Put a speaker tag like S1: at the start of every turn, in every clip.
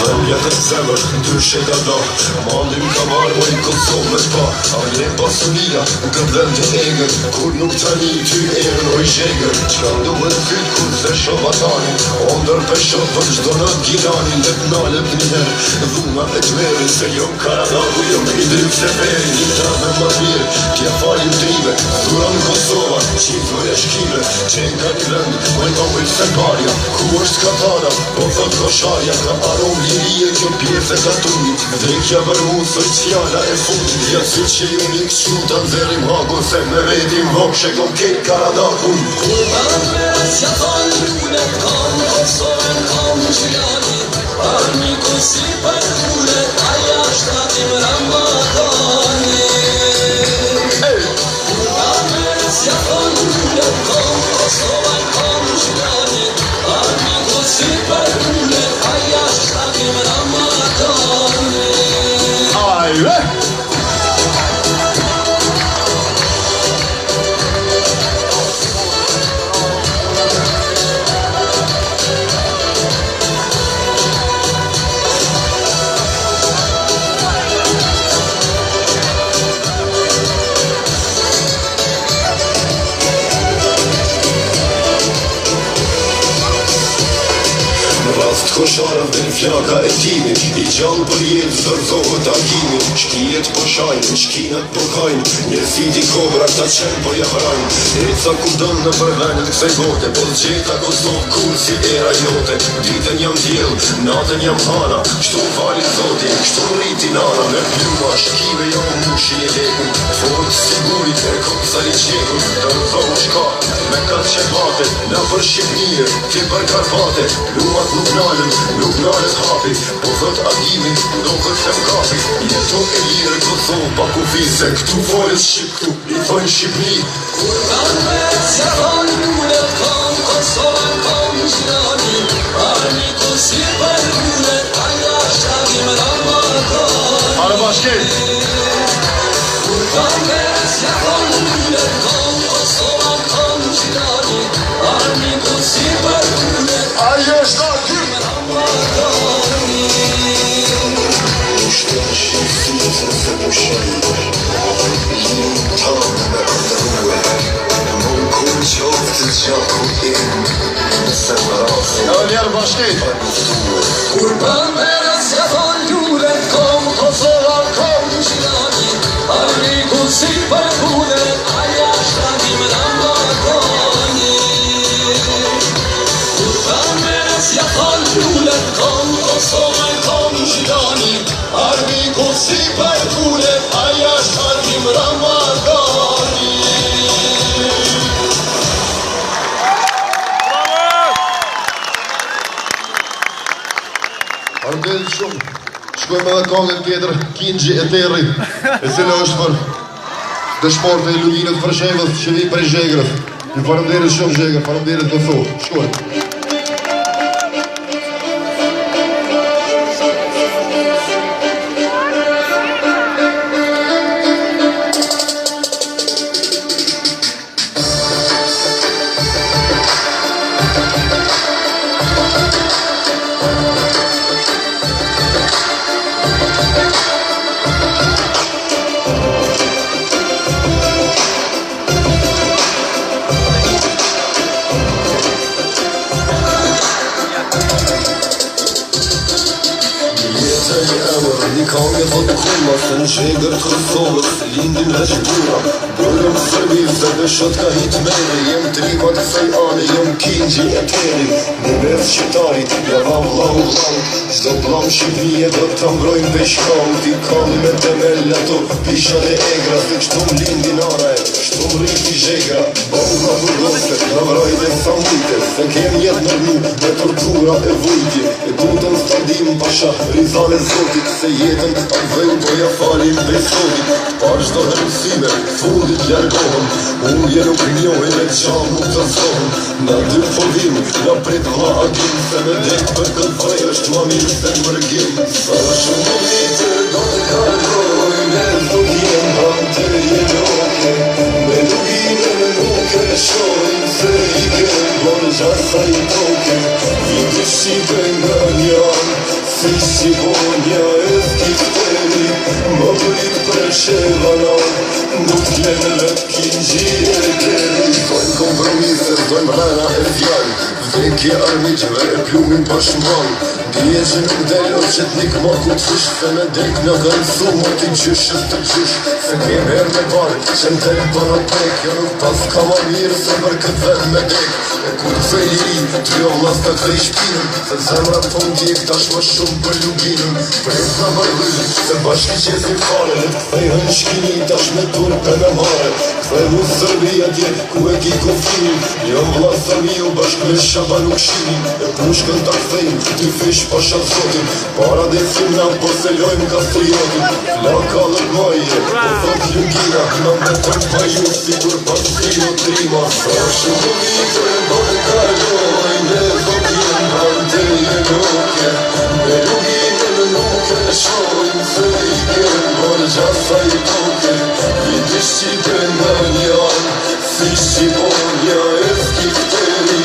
S1: Vëllja të zemër, ndryshe ka do Malim ka marrë moj Kosovë pa Arje pasunia, në vend të egër Kur nuk tani ty erën oj zhegër Qka duhet fyt kur se shovatani Ondër pesho për gjdo në gjirani Let nalet njëherë, dhuna e t'meri Se jo Karadaku, jo me idrim se peri Një ta me më mirë, kja falin trive Dhura në Kosova, qitve e shkive Qenë ka një vend, moj ka ujtë se parja Ku është Katana, po thot kosharja Ka arom lirie kjo pjesë e katunit Drekja për mu së qjala e fundit Ja si që ju një këshu të nëzerim hagu Se me vedim vokshë kom kejt Karadakun
S2: Kur përës ja falë lunet kam Kosovën kam gjilani Armiku si për lunet Aja shtatim Ramadani Kur përës ja falë lunet kam Kosovën kam gjilani Armiku si për lunet Aja shtatim Ramadani
S1: Ajve! Kosharën dhe në flaka e timit I gjallë për jetë zërzohët agimit Shkijet po shajnë, shkinat po kajnë Njësit I kobra këta qenë po javrajnë Eca ku dënë në përvenën kësaj bote Po t'gjeta Kosovë kur si era jote Ditën jam djel, natën jam hana Kështu fali zoti, kështu rriti nana Me pluma, shkive jam mushin e lekun Fort sigurit e kopsali qekun Dërzohë shka, me katë qepate Në për Shqipnije, ti për Karpate Lumat nuk nalën nuk nalët hapi Po thot agimi, do këtë m'kapi Jeto e lirë Kosovë pa kufi Se këtu folës Shqip, këtu I thojnë Shqipni
S2: Kur kanë mes ja thonë lunet kam Kosovën kam gjilani Armiku si për lunet Aja shtatim Ramadani
S1: Arë bashket
S2: Kur kanë mes ja thonë lunet kam Kosovën kam gjilani Armiku si për lunet
S1: Aja shtatim
S2: Shtë
S1: shqipësitën se po shajnë Tanë me ndërruhe Mon kur qoftë të gjaku im Nëse më rasin Ja njerë bashket
S2: Kur përës ja thonë lunet kam Kosovën kam gjilani Armiku si për lunet Aja shtatim Ramadani Kur përës ja thonë lunet kam Kosovën kam gjilani Armiku si për lunet Aja shtatim Ramadani
S3: Armënderit shumë, shkojmë edhe kongën tjetër, Kinxhi e Terri, e cila është për dëshmorët e Ludinës Fërshevës që vinë prej Zhegrës. Ju faleminderit shumë Zhegrë, faleminderit Kosovë. Shkojmë.
S1: Një kongë thot kuma se në Zhegër Kosovës Lindin veç bura Bërëm servise dhe shot ka hit mene Jem tripat kësaj ane, jem Kinxhi e Terri Në mes qitarit, ja vam vlau Qdo blam Shqipnije do të mbrojnë veç kam Ti kam me temel ato pishan e egra Se qëto më lindin ana e, qëto më rriti Zhegra Bau nga burgose, nga vraj dhe samite Se kem jetë në mu, me tortura e vujtje E dutën stadim pasha, rizale zotit Se jetën të dhejnë po ja falim besodit Par shdo hërësime, fundit jargohën Unë nuk njohin e qam nuk të zohën Na dy fovim, na prit vla agim Se me dhejt për këtë vrej është ma mirë se në mërgim Sa shumë më vite do të kalojnë E do t'jem ban të jetë oke Me lugime me nuke shojnë se i kemë Bon gjasa i toke Viti shqipe nga njanë Si Shqipënia e skifteri Më përit Preshevana Nuk t'lene let kinji e keri Dojnë kompromise, dojnë mrena e fjallë Vdekje armiqve e plumin pashmon Dije që nuk dello që t'nik ma ku t'fish Se me dek në kanë su ma t'i gjyshës të gjysh Se kem her me barë që në telë për në pek Jo nuk pas ka ma mirë se për këtë vet me dek E kur të fej liri, të jo vlas të krej shpinën Se zemrat po ndjek tash ma shumë për luginën Prejt në bërgëllë, se bashki që si fare Në këthej hën shkini tash me turpe me mare Këthej mu Serbia dje ku e ki kofinin Jo vlas të mi u bashk me shaba nuk shinin E pushkën ta këthejnë, ty fish pasha zotin Para dhe simna po se lojmë kastriotin Laka dhe maje, po thot lungina Në betën pa ju si kur pas tino trima Sa shumë vite bërë kalojnë E zotin bante e loke Me lungine në nuke shojnë Se i kemë bërë gjasa i toke Viti shqipe nga njanë Si Shqiponia e skifteri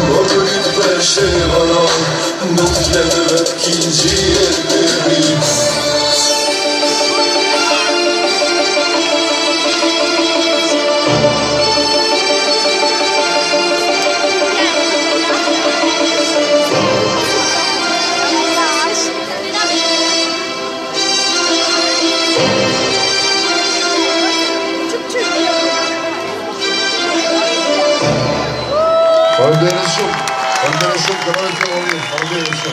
S1: Më përit Preshevana Nuk t'lene vet kinji e keri
S3: Faleminderit shumë, kanalin e Faleminderit shumë